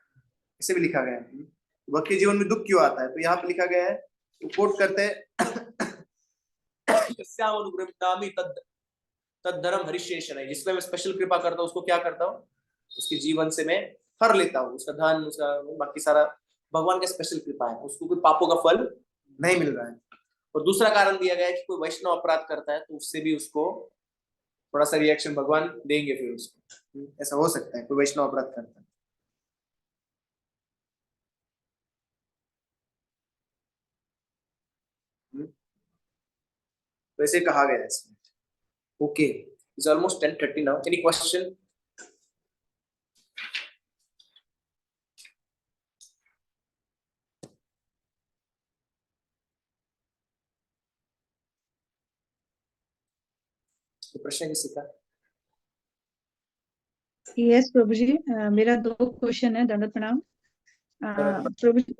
ऐसे भी लिखा गया है। भक्त के जीवन में दुख क्यों आता है? तो यहाँ पे लिखा गया है, कोट करते हैं, यस्याम अनुग्रहितामि तद्धर्म हरिशेषण है, जिसमें मैं स्पेशल कृपा करता हूँ उसको क्या करता हूँ, उसके जीवन से मैं हर लेता हूँ, उसका धन, उसका बाकी सारा भगवान का स्पेशल कृपा है, उसको कोई पापों का फल नहीं मिल रहा है। और दूसरा कारण दिया गया है कि कोई वैष्णव अपराध करता है तो उससे भी उसको थोड़ा सा रिएक्शन भगवान देंगे फिर उसको, ऐसा हो सकता है कोई वैष्णव अपराध करता है। वैसे कहा गया है इसमें। Okay, it's almost 10:30 now. Any question? प्रश्न किसी का? यस प्रभु जी, मेरा 2 क्वेश्चन है। दंडवत प्रणाम। प्रभु जी,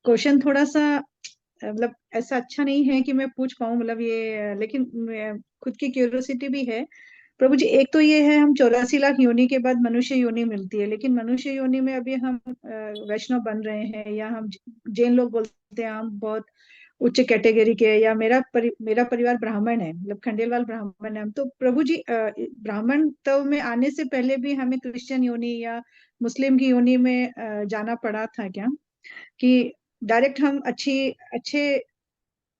क्वेश्चन थोड़ा सा मतलब ऐसा अच्छा नहीं है कि मैं पूछ पाऊं, मतलब ये, लेकिन खुद की क्यूरियोसिटी भी है। प्रभु जी, एक तो ये है, हम 84 लाख योनि के बाद मनुष्य योनि मिलती है, लेकिन मनुष्य योनि में अभी हम वैष्णव बन रहे हैं, या हम जैन लोग बोलते हैं हम बहुत उच्च कैटेगरी के, या मेरा परिवार ब्राह्मण है, मतलब खंडेलवाल ब्राह्मण है हम। तो प्रभु जी, ब्राह्मण तो में आने से पहले भी हमें क्रिश्चियन योनि या मुस्लिम की योनि में जाना पड़ा था क्या, कि डायरेक्ट हम अच्छे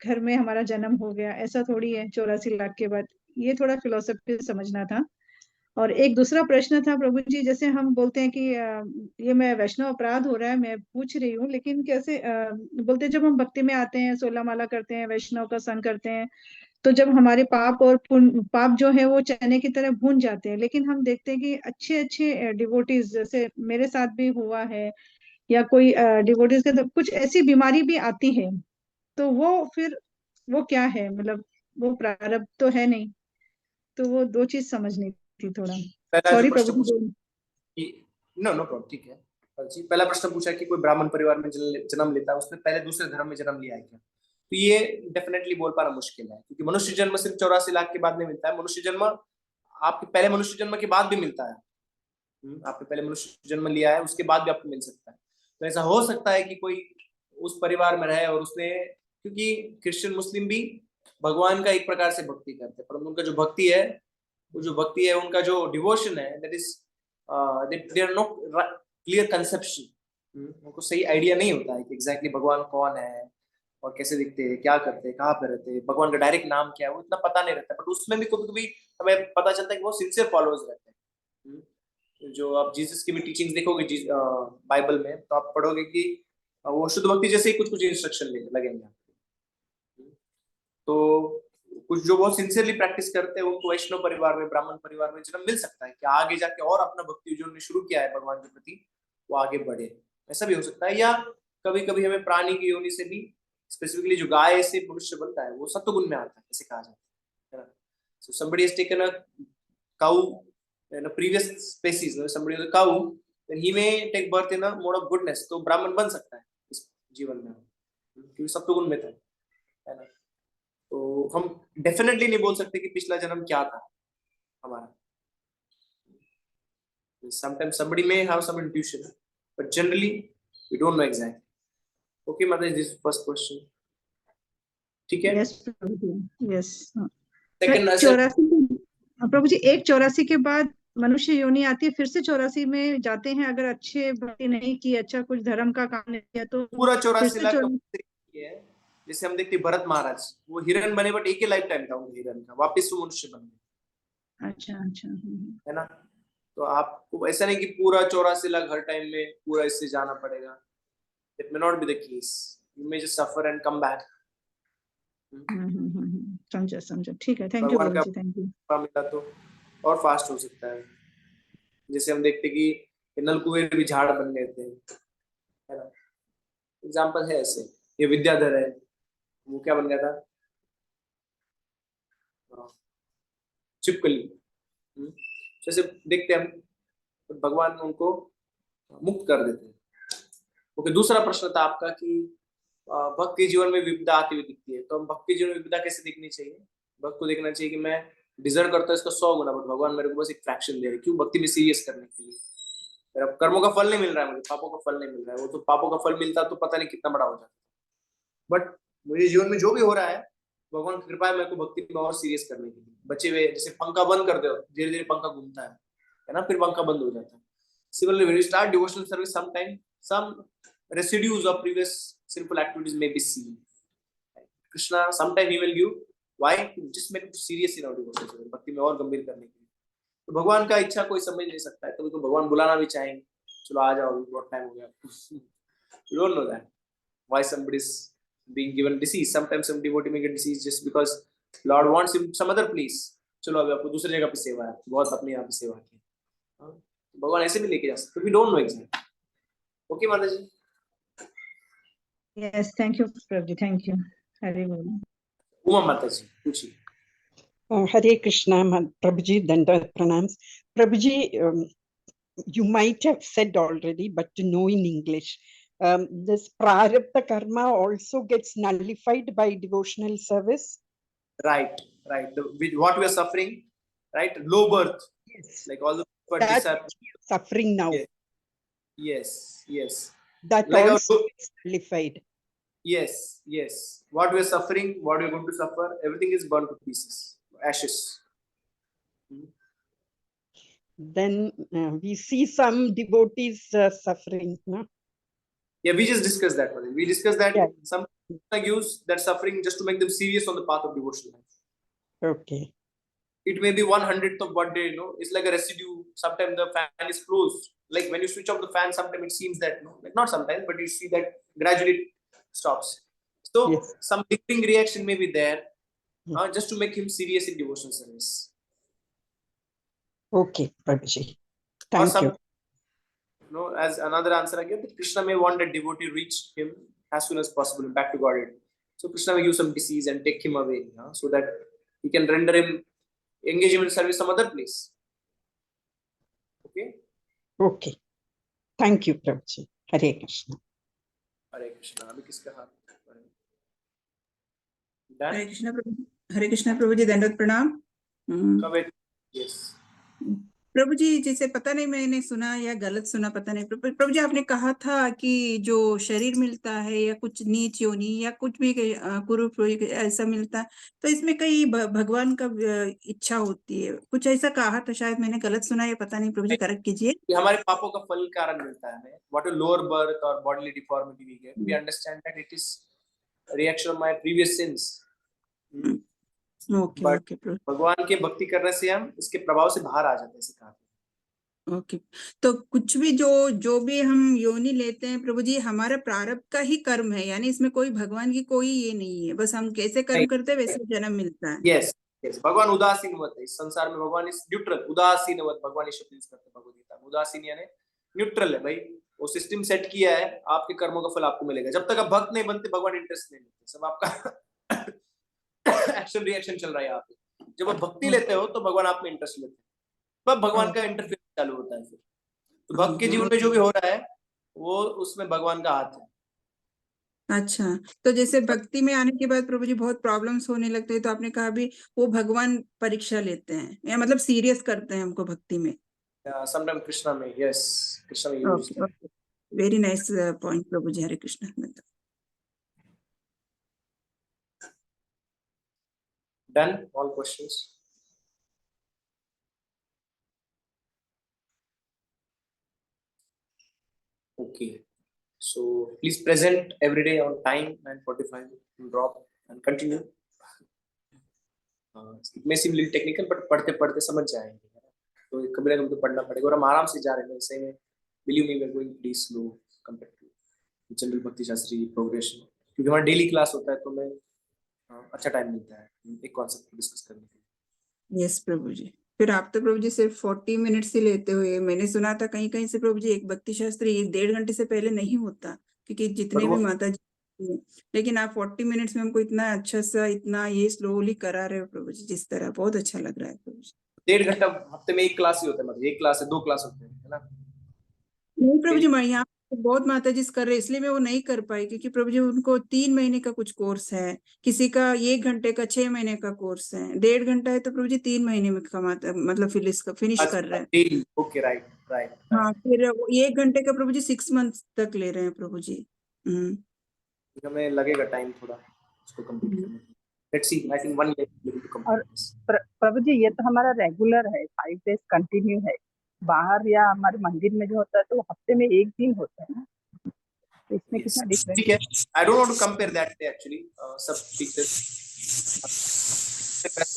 घर में हमारा जन्म हो गया, ऐसा थोड़ी है 84 लाख के बाद? ये थोड़ा फिलोसफी समझना था। और एक दूसरा प्रश्न था प्रभु जी, जैसे हम बोलते हैं कि ये मैं वैष्णव अपराध हो रहा है, मैं पूछ रही हूँ, लेकिन कैसे बोलते हैं, जब हम भक्ति में आते हैं, 16 माला करते हैं, वैष्णव का संग करते हैं, तो जब हमारे पाप और पुण्य, पाप जो है वो चने की तरह भून जाते हैं, लेकिन हम देखते हैं कि अच्छे अच्छे डिवोटीज, जैसे मेरे साथ भी हुआ है, या कोई डिवोटीज के तो कुछ ऐसी बीमारी भी आती है, तो वो फिर वो क्या है, मतलब वो प्रारब्ध तो है नहीं? तो वो 2 चीज समझनी थी थोड़ा। पहला जो सॉरी प्रश्न प्रभु पूछा, जी। नो नो प्रॉब्लम, ठीक है जी। पहला प्रश्न पूछा कि कोई ब्राह्मण परिवार में जन्म लेता है, उसने पहले दूसरे धर्म में जन्म लिया है क्या? तो ये डेफिनेटली बोल पाना मुश्किल है, क्योंकि मनुष्य जन्म सिर्फ 84 लाख के बाद नहीं मिलता है। मनुष्य जन्म आपके पहले मनुष्य जन्म के बाद भी मिलता है। आपने पहले मनुष्य जन्म लिया है, उसके बाद भी आपको मिल सकता है। तो ऐसा हो सकता है कि कोई उस परिवार में रहे और उसने, क्योंकि क्रिश्चियन मुस्लिम भी भगवान का एक प्रकार से भक्ति करते हैं, परंतु उनका जो भक्ति है, वो जो भक्ति है, उनका जो डिवोशन है, that is there no clear conception. उनको सही आइडिया नहीं होता है कि एग्जैक्टली भगवान कौन है और कैसे दिखते हैं, क्या करते हैं, कहाँ पे रहते हैं, भगवान का डायरेक्ट नाम क्या है, वो इतना पता नहीं रहता। बट उसमें भी कभी कभी हमें पता चलता है कि वो सिंसियर फॉलोअर्स रहते हैं। जो आप जीसस की भी टीचिंग्स देखोगे बाइबल में, तो आप पढ़ोगे कि वो शुद्ध भक्ति जैसे ही कुछ कुछ इंस्ट्रक्शन लगेंगे आपको। तो कुछ जो बहुत सिंसियरली प्रैक्टिस करते हैं, उनको वैष्णव परिवार में, ब्राह्मण परिवार में जन्म मिल सकता है कि आगे जाके और अपना भक्ति जो उन्होंने शुरू किया है भगवान के प्रति, वो आगे बढ़े, ऐसा भी हो सकता है। या कभी कभी हमें प्राणी की योनि से भी, स्पेसिफिकली जो गाय से मनुष्य बनता है, वो सत्वगुण में आता है, ऐसे कहा जाता है ना। So somebody has taken a cow in a previous species, somebody is a cow, then he may take birth in a mode of goodness, तो ब्राह्मण बन सकता है इस जीवन में, क्योंकि सत्वगुण में था, है ना। तो हम डेफिनेटली नहीं बोल सकते कि पिछला जन्म क्या था हमारा। Sometimes somebody may have some intuition, but generally we don't know exactly. Okay, Mother, this is first question. ठीक है? यस प्रभु जी, यस। Second, 84 प्रभु जी, एक 84 के बाद मनुष्य योनि आती है, फिर से 84 में जाते हैं अगर अच्छे भक्ति नहीं की, अच्छा कुछ धर्म का काम नहीं किया तो पूरा फिर 84 से लाख 84 है। जैसे हम देखते हैं भरत महाराज, वो हिरन बने बट एक ही लाइफ टाइम था उनका हिरन का, वापस वो मनुष्य बन गए। अच्छा अच्छा, है ना? तो आपको ऐसा नहीं कि पूरा 84 लाख हर टाइम में पूरा इससे जाना पड़ेगा। It may not be the case. You may just suffer and come back. समझा, ठीक है, थैंक यू भगवान प्रभु का जी, थैंक यू। कृपा मिला तो और फास्ट हो सकता है। जैसे हम देखते कि नलकुएं भी झाड़ बन गए थे, है ना? एग्जाम्पल है ऐसे। ये विद्याधर है, वो क्या बन गया था? छिपकली। जैसे देखते हम तो भगवान उनको मुक्त कर देते हैं। ओके, दूसरा प्रश्न था आपका कि भक्त के जीवन में विपदा आती हुई दिखती है, तो हम भक्त के जीवन में विपदा कैसे देखनी चाहिए? भक्त को देखना चाहिए कि मैं डिजर्व करता हूँ इसका 100 गुना, बट भगवान मेरे को बस एक फ्रैक्शन दे रहे। क्यों? भक्ति में सीरियस करने के लिए। मेरा कर्मों का फल नहीं मिल रहा है, मुझे पापों का फल नहीं मिल रहा है। वो तो पापों का फल मिलता तो पता नहीं कितना बड़ा हो जाता। बट मुझे जीवन में जो भी हो रहा है, भगवान की कृपा है मेरे को भक्ति में और सीरियस करने के लिए। बचे हुए जैसे पंखा बंद कर दो, धीरे धीरे पंखा घूमता है ना, फिर पंखा बंद हो जाता है। Similarly, when you start devotional service, sometimes some residues of previous sinful activities may be seen. Krishna sometime he will give, why? To just make it serious in our devotional service, भक्ति में और गंभीर करने के लिए। तो भगवान का इच्छा कोई समझ नहीं सकता है, कभी तो भगवान बुलाना भी चाहेंगे, चलो आ जाओ, बहुत टाइम हो गया। You don't know that why somebody is being given disease. Sometimes some devotee may get disease just because Lord wants him some other place. चलो अभी आपको दूसरी जगह पे सेवा है, बहुत अपने यहाँ पे सेवा की, भगवान ऐसे भी लेके जा सकते। We don't know exactly. Okay, माता जी। यस, थैंक यू प्रभु जी, थैंक यू। हरे बोल। उमा माता जी पूछिए। Hare Krishna, Prabhuji, Dandavat Pranams. Prabhuji, you might have said already, but to know in English, this prarabdha karma also gets nullified by devotional service. Right. What we are suffering, right? Low birth. Yes. Like all the That suffering now. Yes. That Like also gets nullified. Yes. What we are suffering, what we are going to suffer, everything is burned to pieces, ashes. Then we see some devotees suffering, no? Yeah, we just discussed that one. We discussed that Yeah. some use that suffering just to make them serious on the path of devotional life. Okay. It may be 1/100th of what they know. It's like a residue. Sometimes the fan is closed. Like when you switch off the fan, sometimes it seems that, like not sometimes, but you see that gradually it stops. So Yes. some lingering reaction may be there, just to make him serious in devotional service. Okay, Prabhuji. Thank you. As another answer again, that Krishna may want that devotee reach him as soon as possible back to Godhead. So Krishna may give some disease and take him away, so that he can render him, engage him in service some other place. Okay. Thank you, Prabhuji. Hare Krishna. हरे कृष्णा। अभी किसका हाथ? हरे कृष्णा प्रभु जी, दंडवत प्रणाम। Yes. प्रभु जी, जैसे पता नहीं मैंने सुना या गलत सुना, पता नहीं। प्रभु जी, आपने कहा था कि जो शरीर मिलता है या कुछ नीच योनि या कुछ भी कुरूप ऐसा मिलता है, तो इसमें कई भगवान का इच्छा होती है, कुछ ऐसा कहा था, शायद मैंने गलत सुना या पता नहीं। प्रभु जी करेक्ट कीजिए। ये हमारे पापों का फल कारण मिलता है हमें। What a lower birth or bodily deformity we get, we understand that it is a reaction of my previous sins. Okay. भगवान के भक्ति करने से हम इसके प्रभाव से बाहर आ जाते हैं, ऐसे कहा। ओके, तो कुछ भी जो भी हम योनि लेते हैं प्रभु जी, हमारा प्रारब्ध का ही कर्म है, यानी इसमें कोई भगवान की कोई ये नहीं है, बस हम कैसे कर्म करते हैं वैसे जन्म मिलता है। यस, भगवान उदासीनवत है। इस संसार में भगवान इस न्यूट्रल, उदासीनवत भगवान शब्द यूज करते हैं भगवद गीता में। उदासीन यानी न्यूट्रल है भाई, वो सिस्टम सेट किया है, आपके कर्मों का फल आपको मिलेगा। जब तक आप भक्त नहीं बनते, भगवान इंटरेस्ट नहीं लेते, सब आपका एक्शन रिएक्शन चल रहा है यहाँ पे। जब आप भक्ति लेते हो तो भगवान आप में इंटरेस्ट लेते हैं, तब भगवान का इंटरफेयर चालू होता है। फिर तो भक्त के जीवन में जो भी हो रहा है वो उसमें भगवान का हाथ है। अच्छा, तो जैसे भक्ति में आने के बाद प्रभु जी बहुत प्रॉब्लम्स होने लगते हैं, तो आपने कहा भी वो भगवान परीक्षा लेते हैं, या मतलब सीरियस करते हैं हमको भक्ति में। Sometime Krishna may, yes, Krishna may use Okay, that. okay. Very nice point, Prabhuji. Hare Krishna. Done? All questions? Okay. So please present every day on time, 9:45, drop and continue. It may seem a little technical, but पढ़ते पढ़ते समझ जाएंगे. तो कभी ना कभी तो पढ़ना पड़ेगा और हम आराम से जा रहे हैं. सही में, believe me, we are going pretty slow compared to general भक्ति शास्त्री प्रोग्रेशन. क्योंकि हमारा डेली क्लास होता है तो मैं अच्छा टाइम मिलता है एक कॉन्सेप्ट को डिस्कस करने के लिए. यस प्रभु जी. फिर आप तो प्रभु जी सिर्फ 40 मिनट्स ही लेते हुए, मैंने सुना था कहीं कहीं से प्रभु जी एक भक्ति शास्त्री 1.5 घंटे से पहले नहीं होता, क्योंकि जितने भी माता जी, लेकिन आप 40 मिनट्स में हमको इतना अच्छा सा, इतना ये स्लोली करा रहे हो प्रभु जी, जिस तरह बहुत अच्छा लग रहा है प्रभु जी. 1.5 घंटा हफ्ते में एक क्लास ही होता है, मतलब एक क्लास है, 2 क्लास होते हैं, है ना. नहीं प्रभु जी, मैं यहाँ पे बहुत माता जी कर रहे हैं, इसलिए मैं वो नहीं कर पाई, क्योंकि प्रभु जी उनको 3 महीने का कुछ कोर्स है, किसी का 1 घंटे का 6 महीने का कोर्स है, 1.5 घंटा है तो प्रभु जी 3 महीने में कमाता, मतलब फिनिश कर रहे हैं. Okay, right right. हाँ, फिर 1 घंटे का प्रभु जी 6 मंथ तक ले रहे हैं प्रभु जी. हमें लगेगा टाइम थोड़ा इसको कंप्लीट करने में. Let's see, I think 1 year to और कंप्लीट. प्रभु जी ये तो हमारा रेगुलर है, 5 डेज कंटिन्यू है. बाहर या हमारे मंदिर में जो होता है तो हफ्ते में 1 दिन होता है ना, तो इसमें कितना डिफरेंस ठीक है. I don't want to compare that day actually. सब teachers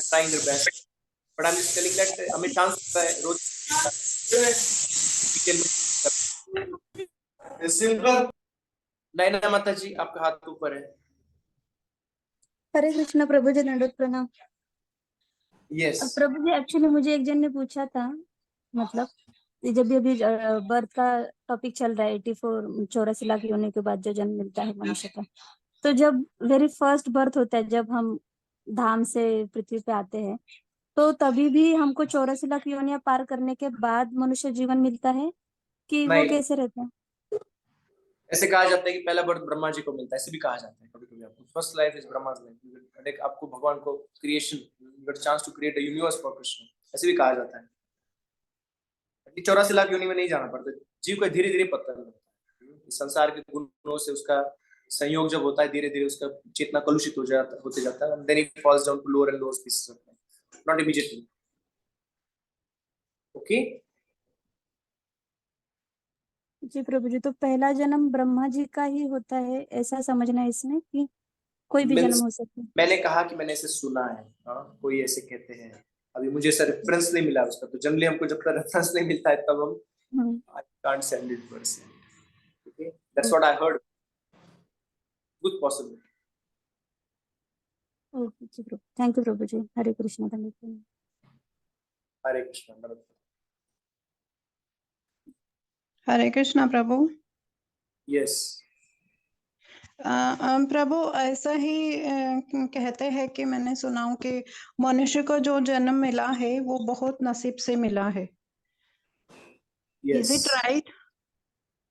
trying their best, but I am just telling that हमें चांस होता है रोज वीकेंड. नैना माता जी आपका हाथ ऊपर है. हरे कृष्णा प्रभु जी, दंडवत प्रणाम. यस प्रभु जी, एक्चुअली मुझे एक जन ने पूछा था, मतलब जब भी अभी बर्थ का टॉपिक चल रहा है, 84 लाख होने के बाद जो जन्म मिलता है मनुष्य का, तो जब वेरी फर्स्ट बर्थ होता है, जब हम धाम से पृथ्वी पे आते हैं, तो तभी भी हमको 84 लाख योनियां पार करने के बाद मनुष्य जीवन मिलता है कि वो कैसे रहता है? ऐसे कहा जाता है कि पहला बर्थ ब्रह्मा जी को मिलता है, ऐसे भी कहा जाता है. कभी-कभी आपको first life is Brahma's life, like आपको भगवान को creation, you got chance to create a universe for Krishna, ऐसे भी कहा जाता है. 84 लाख योनि में नहीं जाना पड़ता, जीव का धीरे-धीरे पता लगता है. संसार के गुणों से उसका संयोग जब होता है, धीरे-धीरे उसका चेतना कलुषित होते जाता है, and then it falls down to lower and lower species of life, not immediately. Okay जी प्रभु जी, तो पहला जन्म ब्रह्मा जी का ही होता है, ऐसा समझना है इसमें कि कोई भी जन्म हो सकता है? मैंने कहा कि मैंने इसे सुना है. कोई ऐसे कहते हैं, अभी मुझे ऐसा रेफरेंस नहीं मिला उसका, तो जनरली हमको जब तक रेफरेंस नहीं मिलता है तब हम I can't send it person. Okay, that's what I heard. Good possibility. Okay जी प्रभु, थैंक यू प्रभु जी. हरे कृष्णा. दंडवत प्रणाम. हरे कृष्ण. हरे कृष्णा प्रभु. यस प्रभु ऐसा ही कहते हैं कि मैंने सुना हूँ कि मनुष्य को जो जन्म मिला है वो बहुत नसीब से मिला है. Is it right?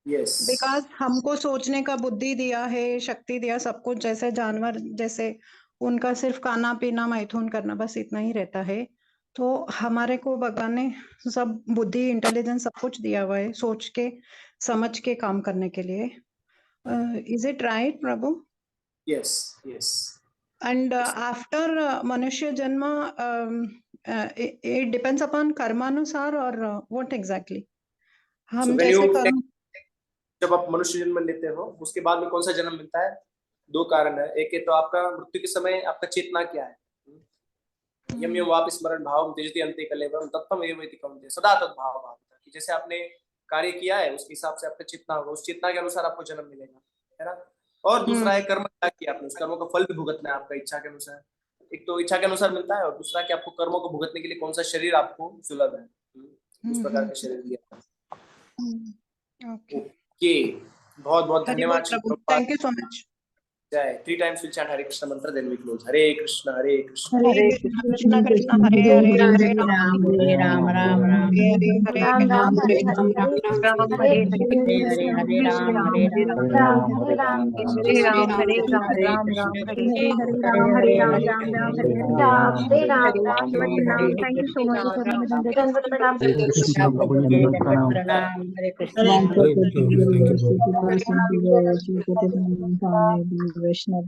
Yes because हमको सोचने का बुद्धि दिया है, शक्ति दिया, सब कुछ, जैसे जानवर जैसे उनका सिर्फ खाना पीना मैथुन करना बस इतना ही रहता है, तो हमारे को भगवान ने सब बुद्धि, इंटेलिजेंस सब कुछ दिया हुआ है, सोच के समझ के काम करने के लिए. Is it right Prabhu? Yes yes. And after मनुष्य जन्म it depends upon कर्मानुसार और what exactly? हम जैसे कर्म, जब आप मनुष्य जन्म लेते हो उसके बाद में कौन सा जन्म मिलता है? 2 कारण है. एक है तो आपका मृत्यु के समय आपका चेतना क्या है. यम यम वापि स्मरण भावम त्यजति अन्ते कलेवरम तत्तम एव इति कौन्तेय सदा तद् भाव भावता, कि जैसे आपने कार्य किया है उसके हिसाब से आपका चेतना होगा, उस चेतना के अनुसार आपको जन्म मिलेगा, है ना. और दूसरा है कर्म क्या किया आपने, उस कर्मों का फल भी भुगतना है आपका इच्छा के अनुसार. एक तो इच्छा के अनुसार मिलता है, और दूसरा कि आपको कर्मों को भुगतने के लिए कौन सा शरीर आपको सुलभ है, उस प्रकार का शरीर दिया. ओके. ओके, बहुत बहुत धन्यवाद. Thank you so much. Jai. 3 times we'll chant Hare Krishna mantra, then we close. Hare Krishna, Hare Krishna. Hare Krishna Krishna Hare Hare Hare Ram Ram Ram Hare Hare Ram Ram Hare Hare Ram Hare Ram Krishna Hare Hare Hare Krishna Hare Ram Ram Hare Ram Ram Hare Ram Hare Ram Hare Ram Ram Ram Hare Hare Hare Hare Ram Hare Ram Hare Ram Ram Hare Hare Hare Ram Hare Hare Ram Hare Ram Hare नाम। Hare thank you so much Ram Ram Ram दंडवत प्रणाम Hare Krishna, प्रभुजी Prabhuji, दंडवत प्रणाम Hare Krishna Hare Krishna. Thank you, Prabhuji. Vaishnav